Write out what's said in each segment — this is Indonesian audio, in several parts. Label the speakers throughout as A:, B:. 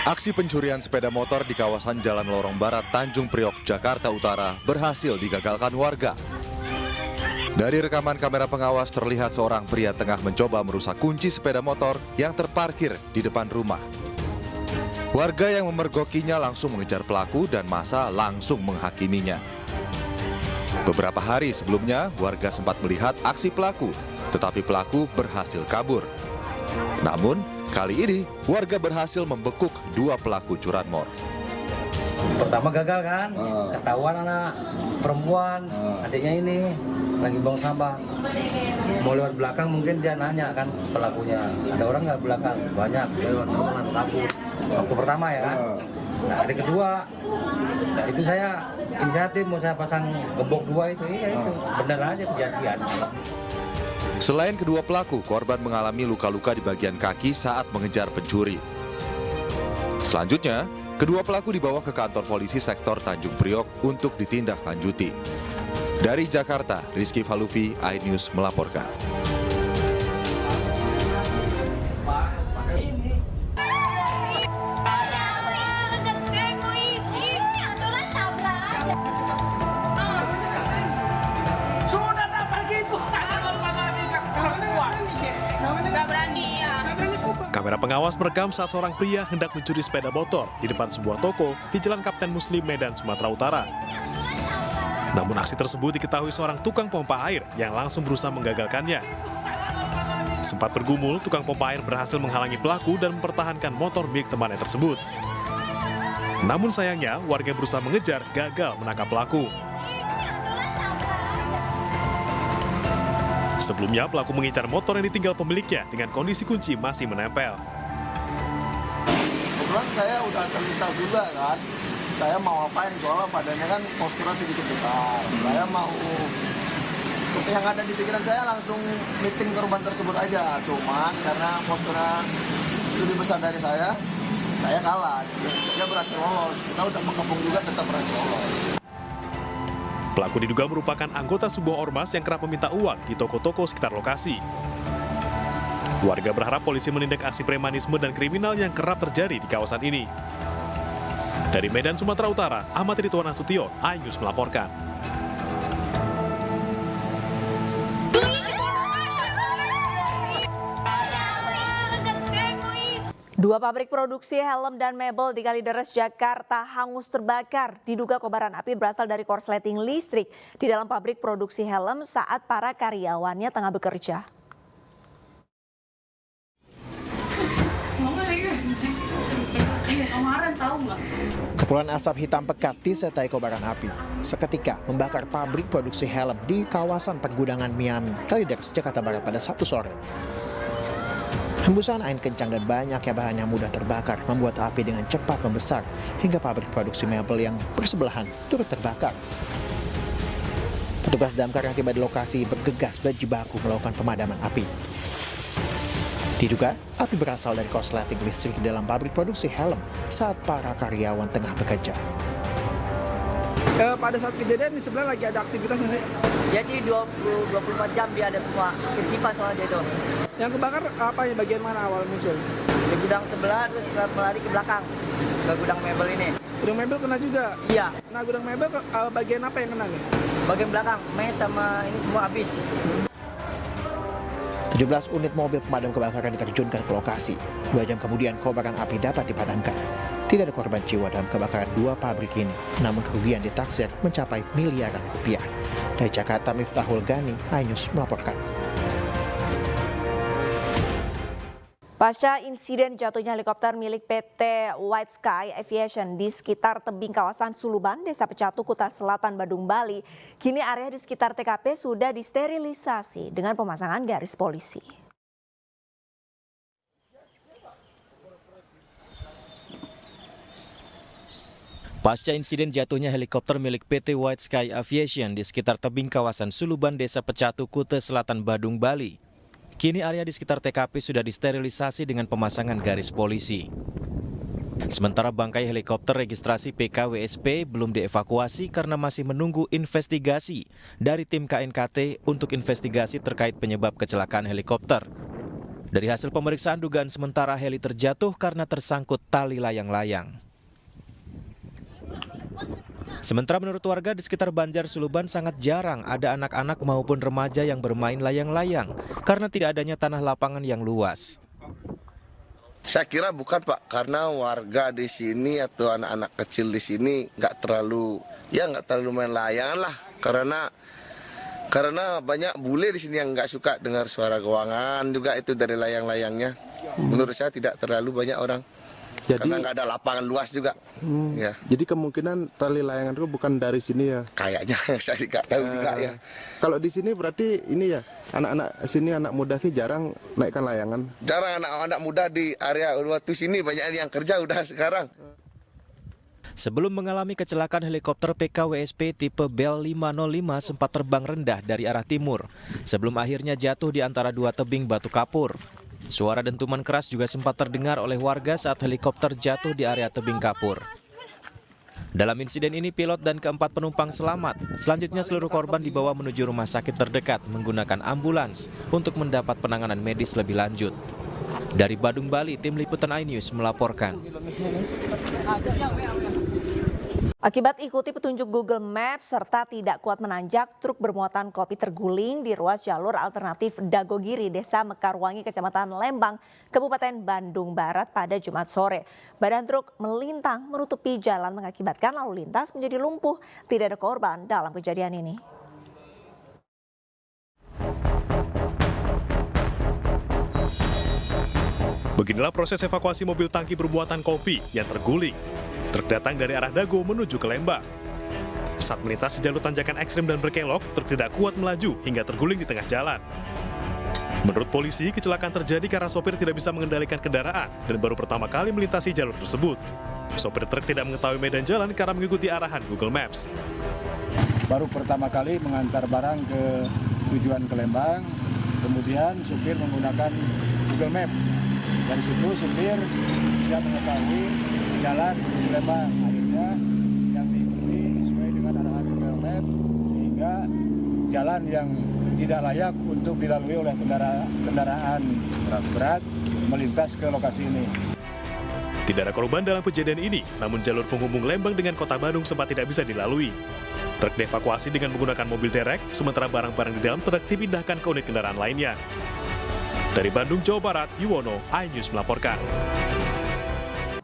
A: Aksi pencurian sepeda motor di kawasan Jalan Lorong Barat, Tanjung Priok, Jakarta Utara berhasil digagalkan warga. Dari rekaman kamera pengawas terlihat seorang pria tengah mencoba merusak kunci sepeda motor yang terparkir di depan rumah. Warga yang memergokinya langsung mengejar pelaku dan massa langsung menghakiminya. Beberapa hari sebelumnya, warga sempat melihat aksi pelaku, tetapi pelaku berhasil kabur. Namun, kali ini warga berhasil membekuk dua pelaku curanmor.
B: Pertama gagal kan, ketahuan anak perempuan, adiknya ini lagi buang sampah. Mau lewat belakang mungkin dia nanya kan pelakunya, ada orang nggak belakang? Banyak, lewat teman takut. Waktu pertama ya kan. Nah hari kedua, nah itu saya inisiatif mau saya pasang gembok dua itu, iya itu bener aja kejadian.
A: Selain kedua pelaku, korban mengalami luka-luka di bagian kaki saat mengejar pencuri. Selanjutnya, kedua pelaku dibawa ke kantor polisi sektor Tanjung Priok untuk ditindaklanjuti. Dari Jakarta, Rizky Falufi, iNews melaporkan.
C: Kamera pengawas merekam saat seorang pria hendak mencuri sepeda motor di depan sebuah toko di Jalan Kapten Muslim, Medan, Sumatera Utara. Namun aksi tersebut diketahui seorang tukang pompa air yang langsung berusaha menggagalkannya. Sempat bergumul, tukang pompa air berhasil menghalangi pelaku dan mempertahankan motor milik temannya tersebut. Namun sayangnya, warga berusaha mengejar gagal menangkap pelaku. Sebelumnya, pelaku mengincar motor yang ditinggal pemiliknya dengan kondisi kunci masih menempel.
D: Kebetulan saya udah terlintas juga kan, saya mau apain soalnya badannya kan posturnya sedikit besar. Saya mau, yang ada di pikiran saya langsung meeting korban tersebut aja. Cuman karena posturnya lebih besar dari saya kalah. Dia berhasil lolos, kita udah mengepung juga tetap berhasil lolos.
C: Pelaku diduga merupakan anggota sebuah ormas yang kerap meminta uang di toko-toko sekitar lokasi. Warga berharap polisi menindak aksi premanisme dan kriminal yang kerap terjadi di kawasan ini. Dari Medan, Sumatera Utara, Ahmad Ridwan Nasution, iNews melaporkan.
E: Dua pabrik produksi helm dan mebel di Kalideres, Jakarta hangus terbakar. Diduga kobaran api berasal dari korsleting listrik di dalam pabrik produksi helm saat para karyawannya tengah bekerja.
F: Kepulan asap hitam pekat disertai kobaran api seketika membakar pabrik produksi helm di kawasan pergudangan Miami, Kalideres, Jakarta Barat pada Sabtu sore. Hembusan angin kencang dan banyaknya bahan yang mudah terbakar membuat api dengan cepat membesar hingga pabrik produksi mebel yang bersebelahan turut terbakar. Petugas damkar yang tiba di lokasi bergegas berjibaku melakukan pemadaman api. Diduga api berasal dari korsleting listrik di dalam pabrik produksi helm saat para karyawan tengah bekerja.
G: Pada saat kejadian di sebelah lagi ada aktivitas nggak sih?
B: Ya sih 24 jam dia ada semua sip-sipan soalnya dia itu.
G: Yang kebakar apa ya, bagian mana awal muncul?
B: Di gudang sebelah terus melari ke belakang ke gudang mebel ini.
G: Gudang mebel kena juga?
B: Iya.
G: Nah gudang mebel bagian apa yang kena nih?
B: Bagian belakang, mes sama ini semua habis.
F: 17 unit mobil pemadam kebakaran diterjunkan ke lokasi. 2 jam kemudian kobaran api dapat dipadamkan. Tidak ada korban jiwa dalam kebakaran dua pabrik ini, namun kerugian ditaksir mencapai miliaran rupiah. Dari Jakarta, Miftahul Gani, iNews melaporkan.
E: Pasca insiden jatuhnya helikopter milik PT White Sky Aviation di sekitar tebing kawasan Suluban, Desa Pecatu, Kuta Selatan, Badung, Bali, kini area di sekitar TKP sudah disterilisasi dengan pemasangan garis polisi.
H: Pasca insiden jatuhnya helikopter milik PT White Sky Aviation di sekitar tebing kawasan Suluban, Desa Pecatu, Kuta Selatan, Badung, Bali, kini area di sekitar TKP sudah disterilisasi dengan pemasangan garis polisi. Sementara bangkai helikopter registrasi PKWSP belum dievakuasi karena masih menunggu investigasi dari tim KNKT untuk investigasi terkait penyebab kecelakaan helikopter. Dari hasil pemeriksaan dugaan sementara heli terjatuh karena tersangkut tali layang-layang. Sementara menurut warga di sekitar Banjar Suluban sangat jarang ada anak-anak maupun remaja yang bermain layang-layang karena tidak adanya tanah lapangan yang luas.
I: Saya kira bukan Pak, karena warga di sini atau anak-anak kecil di sini nggak terlalu main layangan lah, karena banyak bule di sini yang nggak suka dengar suara gowangan juga itu dari layang-layangnya. Menurut saya tidak terlalu banyak orang. Karena nggak ada lapangan luas juga. Ya.
J: Jadi kemungkinan tali layangan itu bukan dari sini ya?
I: Kayaknya saya nggak tahu juga ya.
J: Kalau di sini berarti ini ya, anak-anak sini, anak muda sih jarang naikkan layangan?
I: Jarang anak-anak muda di area Uluwatu sini, banyak yang kerja udah sekarang.
H: Sebelum mengalami kecelakaan, helikopter PKWSP tipe Bell 505 sempat terbang rendah dari arah timur, sebelum akhirnya jatuh di antara dua tebing batu kapur. Suara dentuman keras juga sempat terdengar oleh warga saat helikopter jatuh di area tebing kapur. Dalam insiden ini, pilot dan keempat penumpang selamat. Selanjutnya seluruh korban dibawa menuju rumah sakit terdekat menggunakan ambulans untuk mendapat penanganan medis lebih lanjut. Dari Badung, Bali, Tim Liputan iNews melaporkan.
E: Akibat ikuti petunjuk Google Maps serta tidak kuat menanjak, truk bermuatan kopi terguling di ruas jalur alternatif Dagogiri, Desa Mekarwangi, Kecamatan Lembang, Kabupaten Bandung Barat pada Jumat sore. Badan truk melintang menutupi jalan mengakibatkan lalu lintas menjadi lumpuh. Tidak ada korban dalam kejadian ini.
C: Beginilah proses evakuasi mobil tangki bermuatan kopi yang terguling. Truk datang dari arah Dago menuju ke Lembang. Saat melintasi jalur tanjakan ekstrem dan berkelok, truk tidak kuat melaju hingga terguling di tengah jalan. Menurut polisi, kecelakaan terjadi karena sopir tidak bisa mengendalikan kendaraan dan baru pertama kali melintasi jalur tersebut. Sopir truk tidak mengetahui medan jalan karena mengikuti arahan Google Maps.
K: Baru pertama kali mengantar barang ke tujuan ke Lembang, kemudian supir menggunakan Google Maps. Dari situ supir tidak mengetahui jalan di Lembang, akhirnya yang diikuti sesuai dengan arahan Google Maps sehingga jalan yang tidak layak untuk dilalui oleh kendaraan berat melintas ke lokasi ini.
C: Tidak ada korban dalam kejadian ini, namun jalur penghubung Lembang dengan Kota Bandung sempat tidak bisa dilalui. Truk dievakuasi dengan menggunakan mobil derek, sementara barang-barang di dalam truk dipindahkan ke unit kendaraan lainnya. Dari Bandung, Jawa Barat, Yuwono, iNews melaporkan.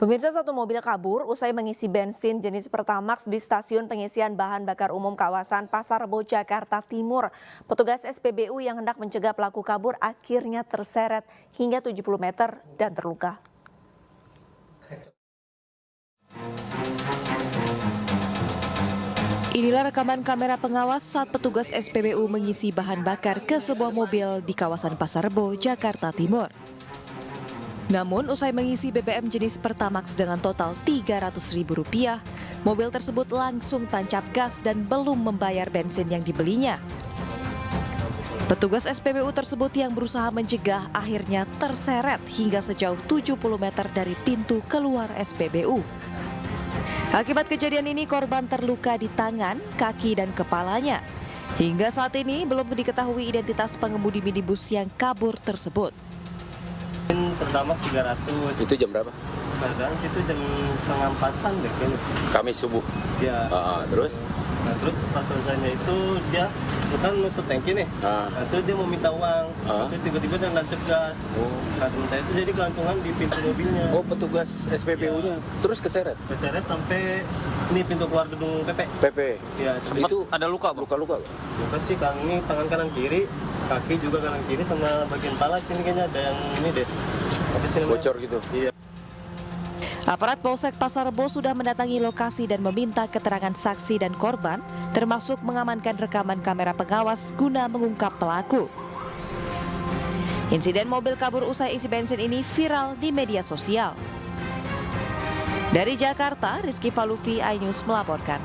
E: Pemirsa, satu mobil kabur usai mengisi bensin jenis Pertamax di stasiun pengisian bahan bakar umum kawasan Pasar Rebo, Jakarta Timur. Petugas SPBU yang hendak mencegah pelaku kabur akhirnya terseret hingga 70 meter dan terluka. Inilah rekaman kamera pengawas saat petugas SPBU mengisi bahan bakar ke sebuah mobil di kawasan Pasar Rebo, Jakarta Timur. Namun usai mengisi BBM jenis Pertamax dengan total Rp300.000, mobil tersebut langsung tancap gas dan belum membayar bensin yang dibelinya. Petugas SPBU tersebut yang berusaha mencegah akhirnya terseret hingga sejauh 70 meter dari pintu keluar SPBU. Akibat kejadian ini korban terluka di tangan, kaki, dan kepalanya. Hingga saat ini belum diketahui identitas pengemudi minibus yang kabur tersebut.
B: Pertama 300.
L: Itu jam berapa?
B: Kadang itu jam 3:30 deh kayaknya.
L: Kamis subuh.
B: Ya.
L: Terus?
B: Nah, terus pas selesainya itu dia bukan nutup tangki nih. Nah, itu dia mau minta uang. Terus tiba-tiba dia nancep gas. Nah, minta itu jadi kelantungan di pintu mobilnya.
L: Oh, petugas SPBU-nya terus keseret?
B: Keseret sampai ini pintu keluar gedung PP.
L: PP.
B: Ya,
L: itu ada luka, luka-luka.
B: Luka sih ini tangan kanan kiri, kaki juga kanan kiri sama bagian kepala sini kayaknya ada yang ini deh.
L: Bocor gitu.
B: Iya.
E: Aparat Polsek Pasar Rebo sudah mendatangi lokasi dan meminta keterangan saksi dan korban, termasuk mengamankan rekaman kamera pengawas guna mengungkap pelaku. Insiden mobil kabur usai isi bensin ini viral di media sosial. Dari Jakarta, Rizky Falufi, iNews melaporkan.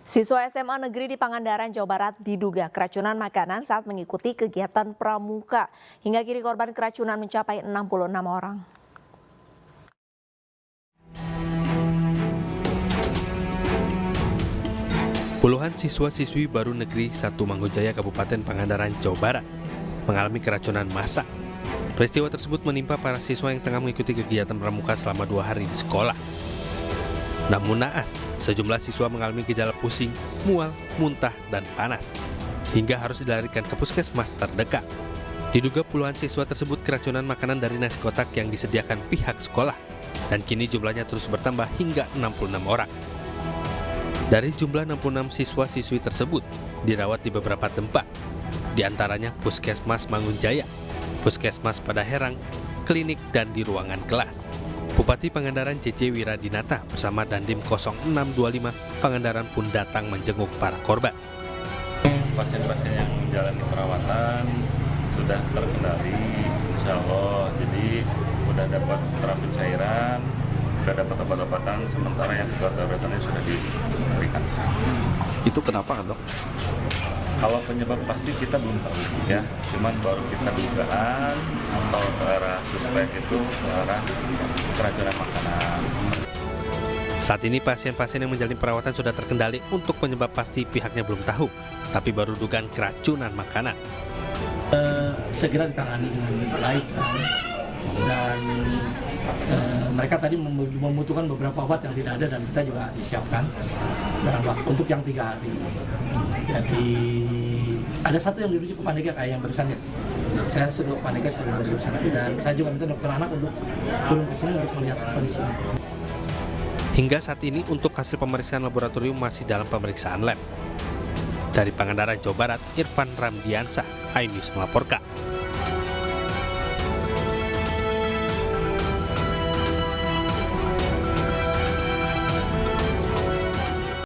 E: Siswa SMA Negeri di Pangandaran, Jawa Barat diduga keracunan makanan saat mengikuti kegiatan pramuka. Hingga kini korban keracunan mencapai 66 orang.
M: Puluhan siswa-siswi baru negeri 1 Mangunjaya Kabupaten Pangandaran, Jawa Barat mengalami keracunan masak. Peristiwa tersebut menimpa para siswa yang tengah mengikuti kegiatan pramuka selama 2 hari di sekolah. Namun naas, sejumlah siswa mengalami gejala pusing, mual, muntah, dan panas, hingga harus dilarikan ke puskesmas terdekat. Diduga puluhan siswa tersebut keracunan makanan dari nasi kotak yang disediakan pihak sekolah, dan kini jumlahnya terus bertambah hingga 66 orang. Dari jumlah 66 siswa-siswi tersebut, dirawat di beberapa tempat, di antaranya Puskesmas Mangunjaya, Puskesmas Padaherang, klinik, dan di ruangan kelas. Bupati Pangandaran C.C. Wiradinata bersama Dandim 0625 Pangandaran pun datang menjenguk para korban.
N: Pasien-pasien yang menjalani perawatan sudah terkendali, insya Allah. Jadi sudah dapat terapi cairan, sudah dapat obat-obatan, sementara yang keluarga-keluarganya sudah diberikan.
L: Itu kenapa, Dok?
N: Kalau penyebab pasti kita belum tahu ya, cuman baru kita dugaan atau ke arah suspek itu ke arah keracunan makanan.
M: Saat ini pasien-pasien yang menjalani perawatan sudah terkendali. Untuk penyebab pasti pihaknya belum tahu, tapi baru dugaan keracunan makanan.
O: Segera ditangani dengan baik kan? Dan mereka tadi membutuhkan beberapa obat yang tidak ada dan kita juga disiapkan dalam waktu untuk yang 3 hari. Jadi ada satu yang dirujuk ke Pandega kayak yang barusan ya. Saya sudah Pandega sudah masuk sana dan saya juga minta dokter anak untuk turun ke sini untuk melihat kondisinya.
M: Hingga saat ini untuk hasil pemeriksaan laboratorium masih dalam pemeriksaan lab. Dari Pangandaran, Jawa Barat, Irfan Ramdiansah, iNews melaporkan.